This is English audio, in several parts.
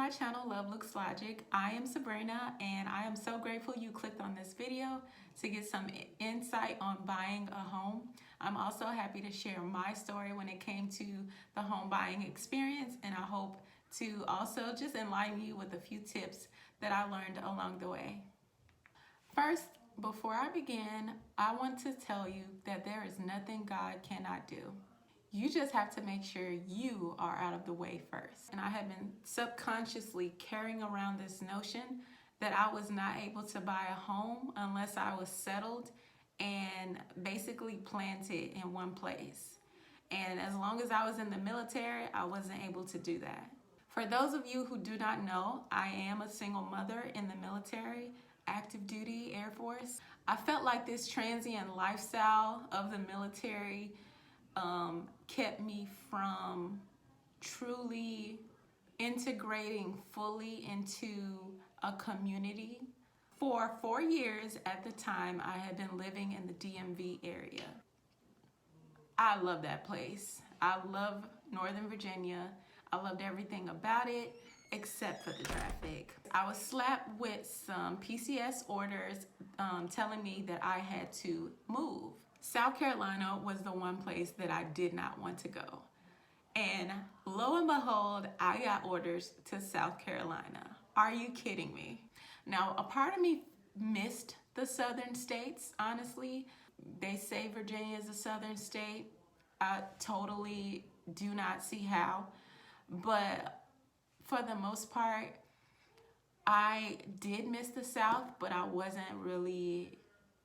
my channel, Love Looks Logic. I am Sabrina, and I am so grateful you clicked on this video to get some insight on buying a home. I'm also happy to share my story when it came to the home buying experience, and I hope to also just enlighten you with a few tips that I learned along the way. First, before I begin, I want to tell you that there is nothing God cannot do. You just have to make sure you are out of the way first. And I have been subconsciously carrying around this notion that I was not able to buy a home unless I was settled and basically planted in one place. And as long as I was in the military, I wasn't able to do that. For those of you who do not know, I am a single mother in the military, active duty Air Force. I felt like this transient lifestyle of the military kept me from truly integrating fully into a community. For 4 years at the time, I had been living in the DMV area. I love that place. I love Northern Virginia. I loved everything about it except for the traffic. I was slapped with some PCS orders telling me that I had to move. South Carolina was the one place that I did not want to go. And lo and behold, I got orders to South Carolina. Are you kidding me? Now, a part of me missed the southern states, honestly. They say Virginia is a southern state. I totally do not see how. But for the most part, I did miss the South, but I wasn't really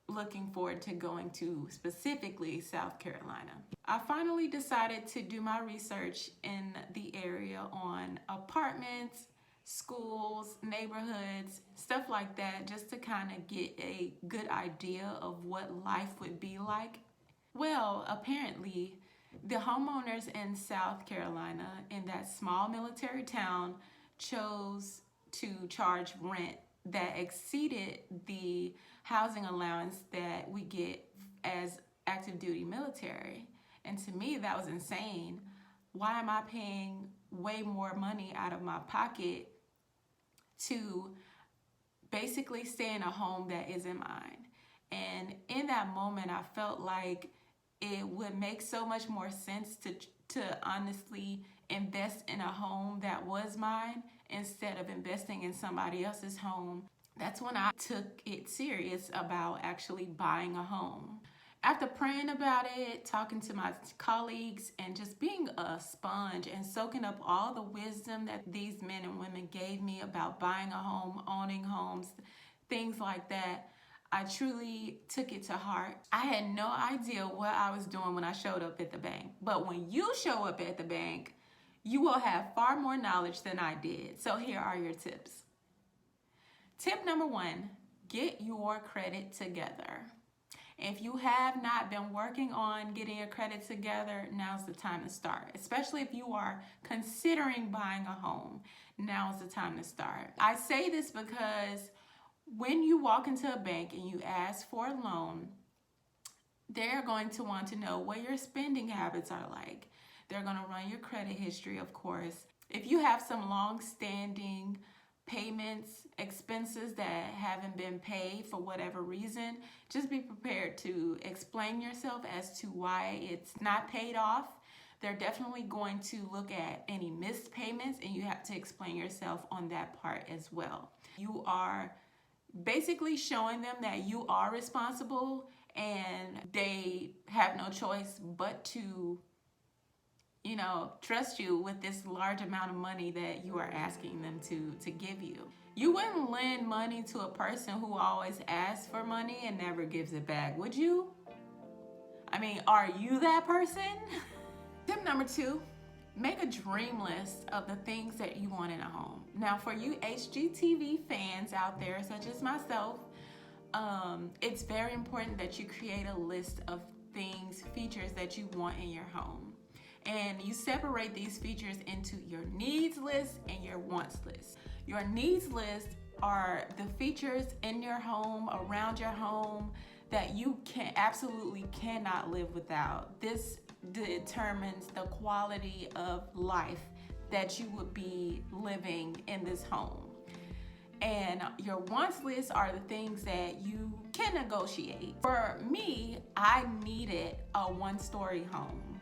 looking forward to going to specifically South Carolina. I finally decided to do my research in the area on apartments, schools, neighborhoods, stuff like that, just to kind of get a good idea of what life would be like. Well, apparently, the homeowners in South Carolina, in that small military town, chose to charge rent that exceeded the housing allowance that we get as active duty military. And to me, that was insane. Why am I paying way more money out of my pocket to basically stay in a home that isn't mine? And in that moment, I felt like it would make so much more sense to honestly invest in a home that was mine instead of investing in somebody else's home. That's when I took it serious about actually buying a home. After praying about it, talking to my colleagues, and just being a sponge and soaking up all the wisdom that these men and women gave me about buying a home, owning homes, things like that, I truly took it to heart. I had no idea what I was doing when I showed up at the bank. But when you show up at the bank, you will have far more knowledge than I did. So here are your tips. Tip number 1, get your credit together. If you have not been working on getting your credit together, now's the time to start. Especially if you are considering buying a home, now's the time to start. I say this because when you walk into a bank and you ask for a loan, they're going to want to know what your spending habits are like. They're going to run your credit history, of course. If you have some long-standing payments, expenses that haven't been paid for whatever reason, just be prepared to explain yourself as to why it's not paid off. They're definitely going to look at any missed payments, and you have to explain yourself on that part as well. You are basically showing them that you are responsible and they have no choice but to trust you with this large amount of money that you are asking them to give you. You wouldn't lend money to a person who always asks for money and never gives it back, would you? I mean, are you that person? Tip number 2, make a dream list of the things that you want in a home. Now, for you HGTV fans out there, such as myself, it's very important that you create a list of things, features that you want in your home. And you separate these features into your needs list and your wants list. Your needs list are the features in your home, around your home, that you absolutely cannot live without. This determines the quality of life that you would be living in this home. And your wants list are the things that you can negotiate. For me, I needed a 1-story home,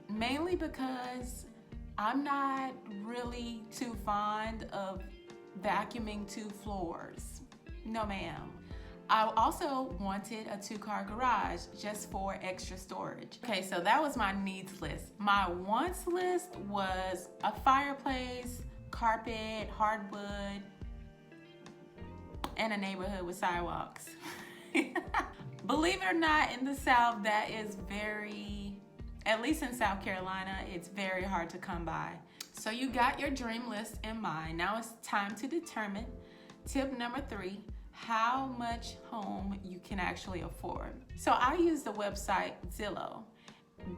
mainly because I'm not really too fond of vacuuming 2 floors. No, ma'am. I also wanted a 2-car garage just for extra storage. Okay, so that was my needs list. My wants list was a fireplace, carpet, hardwood, and a neighborhood with sidewalks. Believe it or not, in the South, that is very, at least in South Carolina, it's very hard to come by. So you got your dream list in mind. Now it's time to determine, tip number 3, how much home you can actually afford. So I use the website Zillow,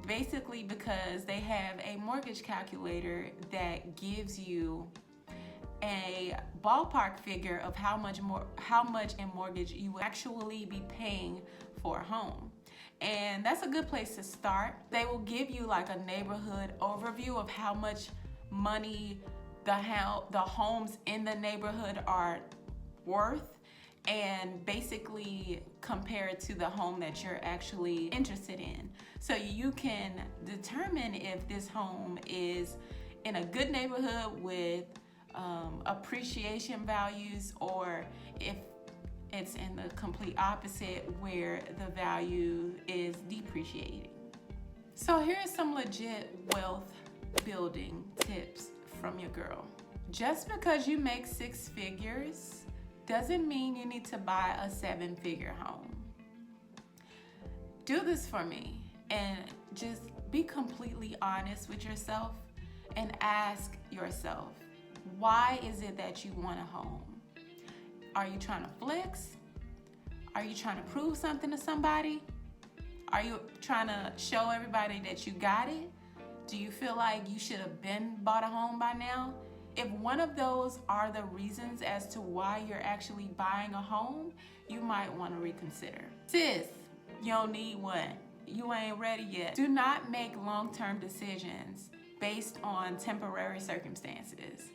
basically because they have a mortgage calculator that gives you a ballpark figure of how much in mortgage you will actually be paying for a home. And that's a good place to start. They will give you like a neighborhood overview of how much money the homes in the neighborhood are worth, and basically compare it to the home that you're actually interested in. So you can determine if this home is in a good neighborhood with appreciation values, or if it's in the complete opposite where the value is depreciating. So here's some legit wealth building tips from your girl. Just because you make 6 figures doesn't mean you need to buy a 7-figure home. Do this for me and just be completely honest with yourself and ask yourself, why is it that you want a home? Are you trying to flex? Are you trying to prove something to somebody? Are you trying to show everybody that you got it? Do you feel like you should have been bought a home by now? If one of those are the reasons as to why you're actually buying a home, you might want to reconsider. Sis, you don't need one. You ain't ready yet. Do not make long-term decisions based on temporary circumstances.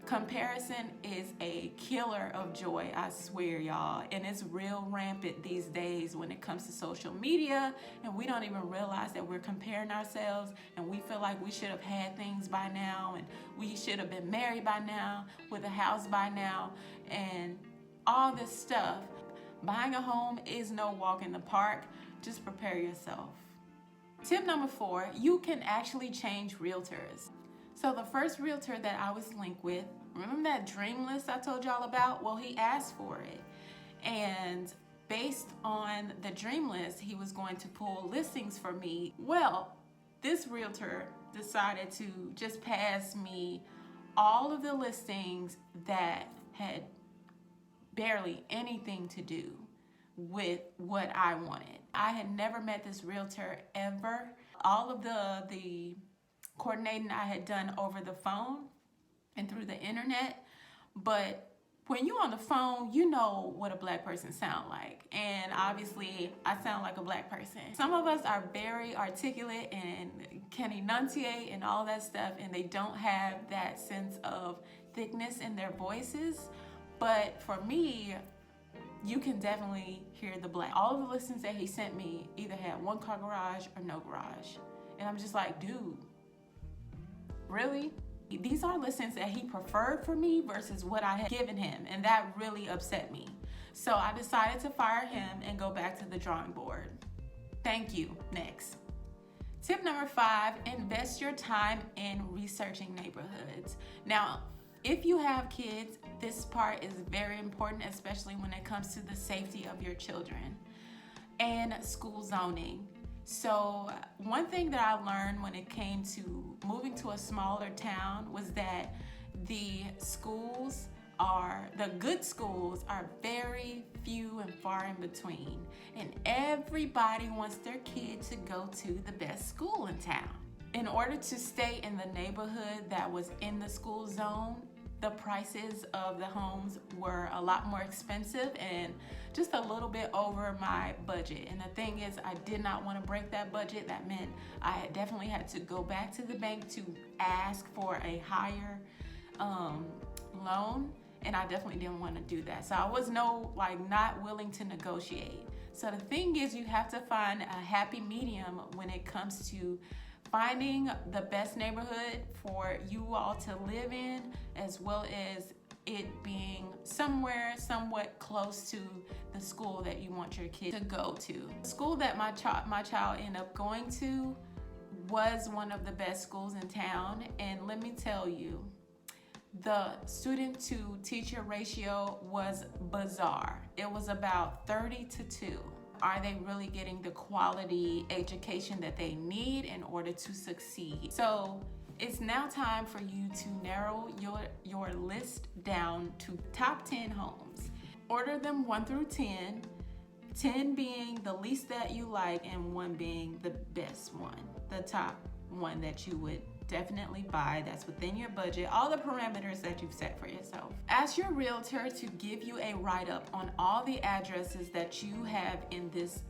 Comparison is a killer of joy, I swear, y'all. And it's real rampant these days when it comes to social media, and we don't even realize that we're comparing ourselves, and we feel like we should have had things by now, and we should have been married by now, with a house by now, and all this stuff. Buying a home is no walk in the park. Just prepare yourself. Tip number 4, you can actually change realtors. So the first realtor that I was linked with, remember that dream list I told y'all about? Well, he asked for it. And based on the dream list, he was going to pull listings for me. Well, this realtor decided to just pass me all of the listings that had barely anything to do with what I wanted. I had never met this realtor ever. All of the coordinating I had done over the phone and through the internet, but when you're on the phone, you know what a black person sound like, and obviously I sound like a black person. Some of us are very articulate and can enunciate and all that stuff, and they don't have that sense of thickness in their voices, but for me, you can definitely hear the black. All of the listings that he sent me either had 1-car garage or no garage, and I'm just like, dude, really? These are listings that he preferred for me versus what I had given him, and that really upset me. So I decided to fire him and go back to the drawing board. Thank you. Next. Tip number 5, invest your time in researching neighborhoods. Now, if you have kids, this part is very important, especially when it comes to the safety of your children and school zoning. So one thing that I learned when it came to moving to a smaller town was that the good schools are very few and far in between. And everybody wants their kid to go to the best school in town. In order to stay in the neighborhood that was in the school zone, the prices of the homes were a lot more expensive and just a little bit over my budget. And the thing is, I did not want to break that budget. That meant I definitely had to go back to the bank to ask for a higher loan, and I definitely didn't want to do that. So I was not willing to negotiate. So the thing is, you have to find a happy medium when it comes to finding the best neighborhood for you all to live in, as well as it being somewhere somewhat close to the school that you want your kid to go to. The school that my child ended up going to was one of the best schools in town, and let me tell you, the student to teacher ratio was bizarre. It was about 30-2. Are they really getting the quality education that they need in order to succeed? So it's now time for you to narrow your list down to top 10 homes. Order them 1 through 10, 10 being the least that you like and 1 being the best one, the top one that you would definitely buy, that's within your budget, all the parameters that you've set for yourself. Ask your realtor to give you a write-up on all the addresses that you have in this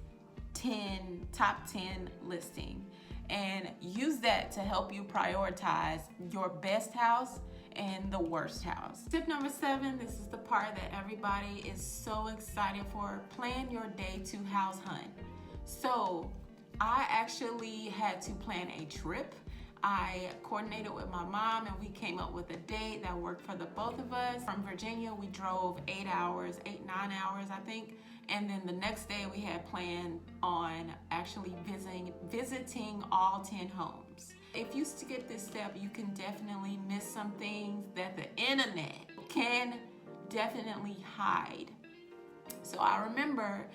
top 10 listing, and use that to help you prioritize your best house and the worst house. Tip number 7, this is the part that everybody is so excited for. Plan your day to house hunt. So I actually had to plan a trip. I coordinated with my mom and we came up with a date that worked for the both of us. From Virginia, we drove 9 hours, I think. And then the next day we had planned on actually visiting all 10 homes. If you skip this step, you can definitely miss some things that the internet can definitely hide. So I remember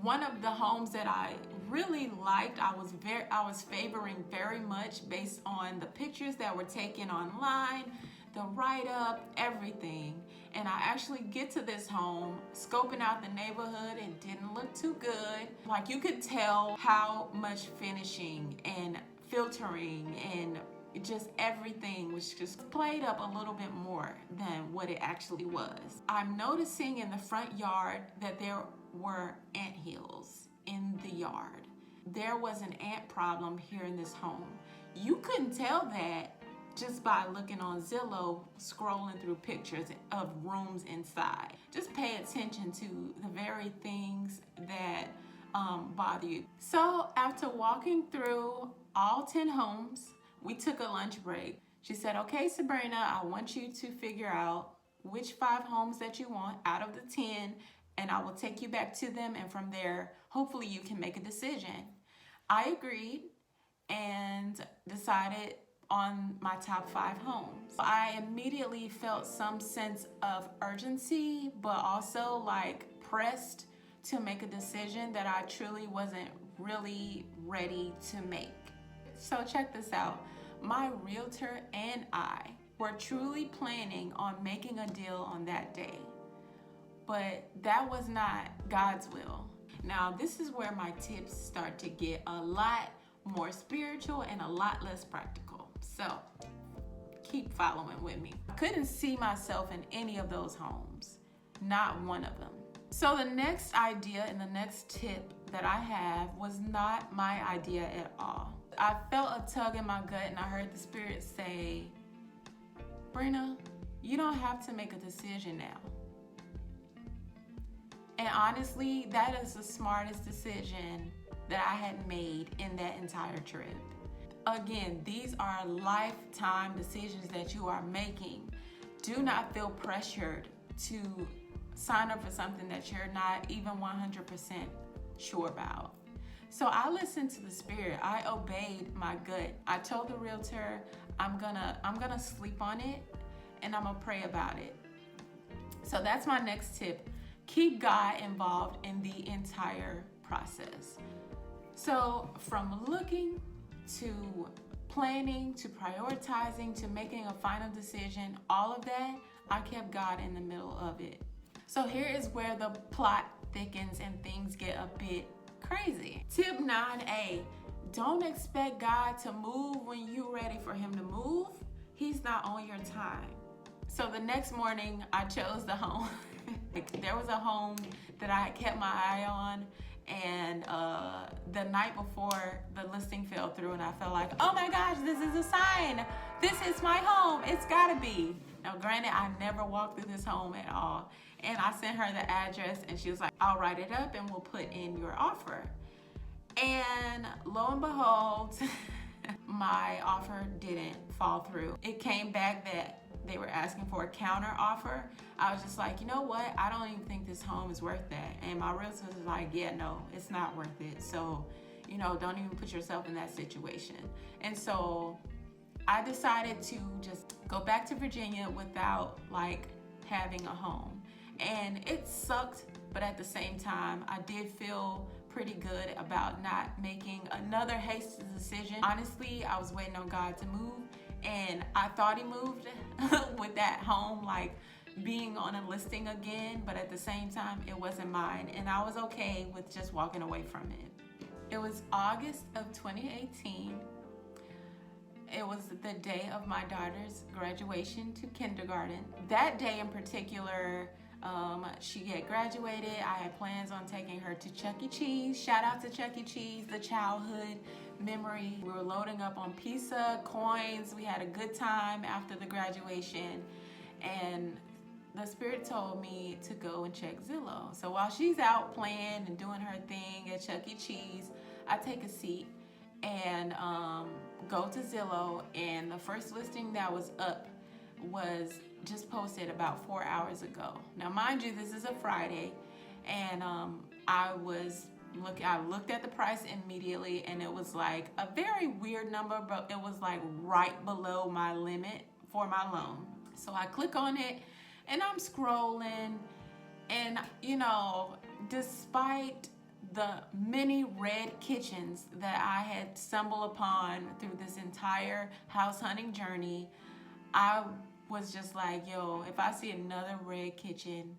one of the homes that I really liked, I was favoring very much based on the pictures that were taken online, the write-up, everything. And I actually get to this home, scoping out the neighborhood, it didn't look too good. Like, you could tell how much finishing and filtering and just everything was just played up a little bit more than what it actually was. I'm noticing in the front yard that there were anthills in the yard. There was an ant problem here in this home. You couldn't tell that just by looking on Zillow, scrolling through pictures of rooms inside. Just pay attention to the very things that bother you. So after walking through all 10 homes, we took a lunch break. She said, okay, Sabrina, I want you to figure out which 5 homes that you want out of the 10, and I will take you back to them, and from there, hopefully you can make a decision. I agreed and decided on my top 5 homes. I immediately felt some sense of urgency, but also pressed to make a decision that I truly wasn't really ready to make. So check this out. My realtor and I were truly planning on making a deal on that day, but that was not God's will. Now, this is where my tips start to get a lot more spiritual and a lot less practical. So keep following with me. I couldn't see myself in any of those homes, not one of them. So the next idea and the next tip that I have was not my idea at all. I felt a tug in my gut and I heard the Spirit say, Brina, you don't have to make a decision now. And honestly, that is the smartest decision that I had made in that entire trip. Again, these are lifetime decisions that you are making. Do not feel pressured to sign up for something that you're not even 100% sure about. So I listened to the Spirit. I obeyed my gut. I told the realtor, I'm gonna sleep on it and I'm gonna pray about it. So that's my next tip. Keep God involved in the entire process. So from looking to planning to prioritizing to making a final decision, all of that, I kept God in the middle of it. So here is where the plot thickens and things get a bit crazy. Tip 9A, don't expect God to move when you're ready for him to move. He's not on your time. So the next morning, I chose the home. There was a home that I had kept my eye on, and the night before, the listing fell through, and I felt like, oh my gosh, this is a sign. This is my home. It's gotta be. Now, granted, I never walked through this home at all, and I sent her the address, and she was like, I'll write it up, and we'll put in your offer. And lo and behold, my offer didn't fall through. It came back that they were asking for a counter offer. I was just like, you know what? I don't even think this home is worth that. And my realtor was like, yeah, no, it's not worth it. So, you know, don't even put yourself in that situation. And so I decided to just go back to Virginia without like having a home. And it sucked, but at the same time, I did feel pretty good about not making another hasty decision. Honestly, I was waiting on God to move, and I thought he moved with that home like being on a listing again, but at the same time, it wasn't mine, and I was okay with just walking away from it. It was August of 2018. It was the day of my daughter's graduation to kindergarten. That day in particular, she had graduated. I had plans on taking her to Chuck E. Cheese. Shout out to Chuck E. Cheese, the childhood memory. We were loading up on pizza, coins. We had a good time after the graduation. And the Spirit told me to go and check Zillow. So while she's out playing and doing her thing at Chuck E. Cheese, I take a seat and go to Zillow. And the first listing that was up was just posted about 4 hours ago. Now, mind you, this is a Friday, and I looked at the price immediately, and it was like a very weird number, but it was like right below my limit for my loan. So I click on it, and I'm scrolling, and you know, despite the many red kitchens that I had stumbled upon through this entire house hunting journey, I was just like, yo, if I see another red kitchen,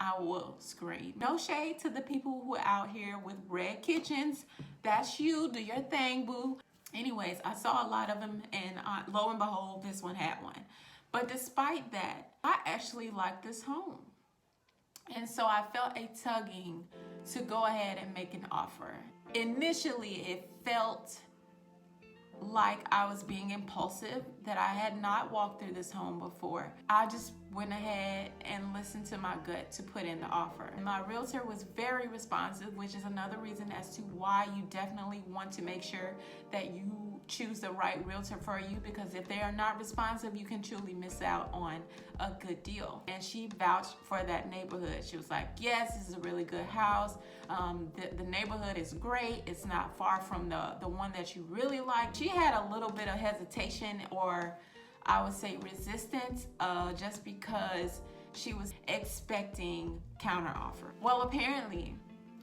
I will scream. No shade to the people who are out here with red kitchens. That's you. Do your thing, boo. Anyways, I saw a lot of them, and lo and behold, this one had one. But despite that, I actually liked this home. And so I felt a tugging to go ahead and make an offer. Initially, it felt like I was being impulsive, that I had not walked through this home before. I just went ahead and listened to my gut to put in the offer. My realtor was very responsive, which is another reason as to why you definitely want to make sure that you choose the right realtor for you, because if they are not responsive, you can truly miss out on a good deal. And she vouched for that neighborhood. She was like, yes, this is a really good house. The neighborhood is great. It's not far from the one that you really like. She had a little bit of hesitation, or I would say resistance, just because she was expecting counter offer. Well, apparently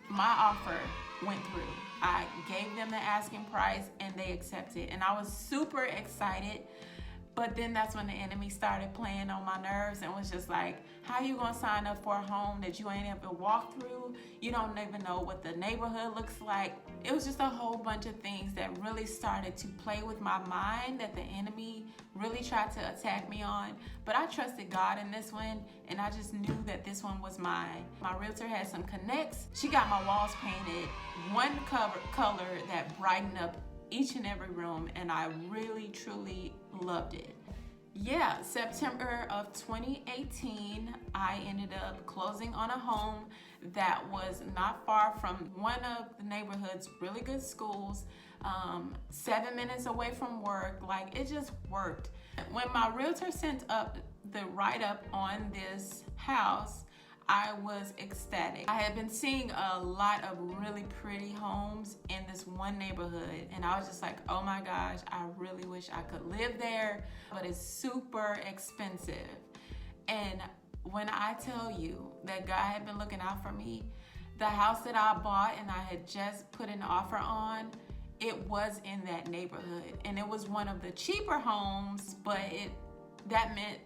my offer went through. I gave them the asking price and they accepted, and I was super excited. But then that's when the enemy started playing on my nerves and was just like, how you gonna sign up for a home that you ain't ever walked through? You don't even know what the neighborhood looks like. It was just a whole bunch of things that really started to play with my mind that the enemy really tried to attack me on. But I trusted God in this one, and I just knew that this one was mine. My realtor had some connects. She got my walls painted one color that brightened up each and every room, and I really truly loved it. Yeah, September of 2018, I ended up closing on a home that was not far from one of the neighborhood's really good schools, 7 minutes away from work. Like, it just worked. When my realtor sent up the write-up on this house, I was ecstatic. I had been seeing a lot of really pretty homes in this one neighborhood, and I was just like, oh my gosh, I really wish I could live there, but it's super expensive. And when I tell you that God had been looking out for me, the house that I bought and I had just put an offer on, it was in that neighborhood, and it was one of the cheaper homes, but that meant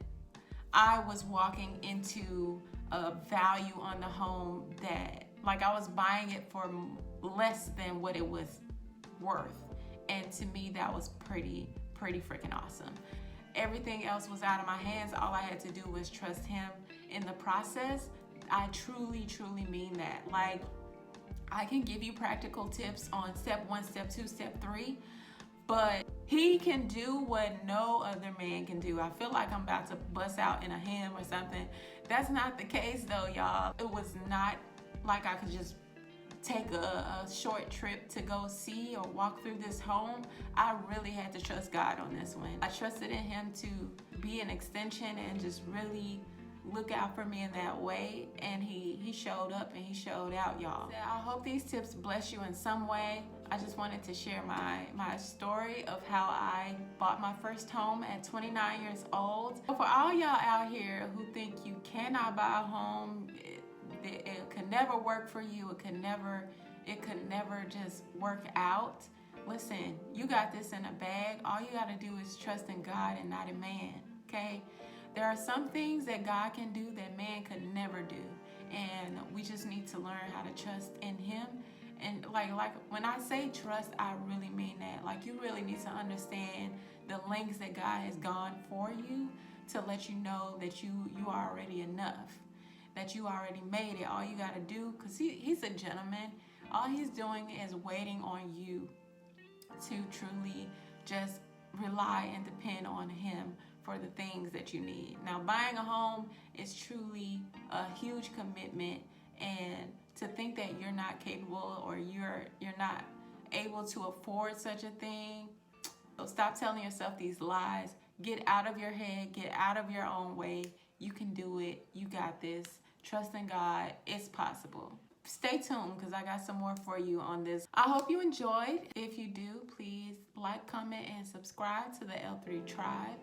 I was walking into a value on the home that, like, I was buying it for less than what it was worth. And to me, that was pretty freaking awesome. everything else was out of my hands. All I had to do was trust him in the process. I truly, truly mean that. Like, I can give you practical tips on step 1, step 2, step 3, but he can do what no other man can do. I feel like I'm about to bust out in a hymn or something. That's not the case though, y'all. It was not like I could just take a short trip to go see or walk through this home. I really had to trust God on this one. I trusted in him to be an extension and just really look out for me in that way, and he showed up and he showed out, y'all. I hope these tips bless you in some way. I just wanted to share my story of how I bought my first home at 29 years old. For all y'all out here who think you cannot buy a home, it could never work for you, it could never just work out. Listen, you got this in a bag. All you got to do is trust in God and not in man, okay? There are some things that God can do that man could never do, and we just need to learn how to trust in him. And like when I say trust, I really mean that. Like, you really need to understand the lengths that God has gone for you to let you know that you are already enough, that you already made it. All you got to do, because he's a gentleman, all he's doing is waiting on you to truly just rely and depend on him for the things that you need. Now, buying a home is truly a huge commitment, and to think that you're not capable or you're not able to afford such a thing, so stop telling yourself these lies. Get out of your head, get out of your own way. You can do it. You got this. Trust in God. It's possible. Stay tuned, because I got some more for you on this. I hope you enjoyed. If you do, please like, comment, and subscribe to the L3 Tribe.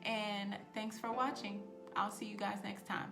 And thanks for watching. I'll see you guys next time.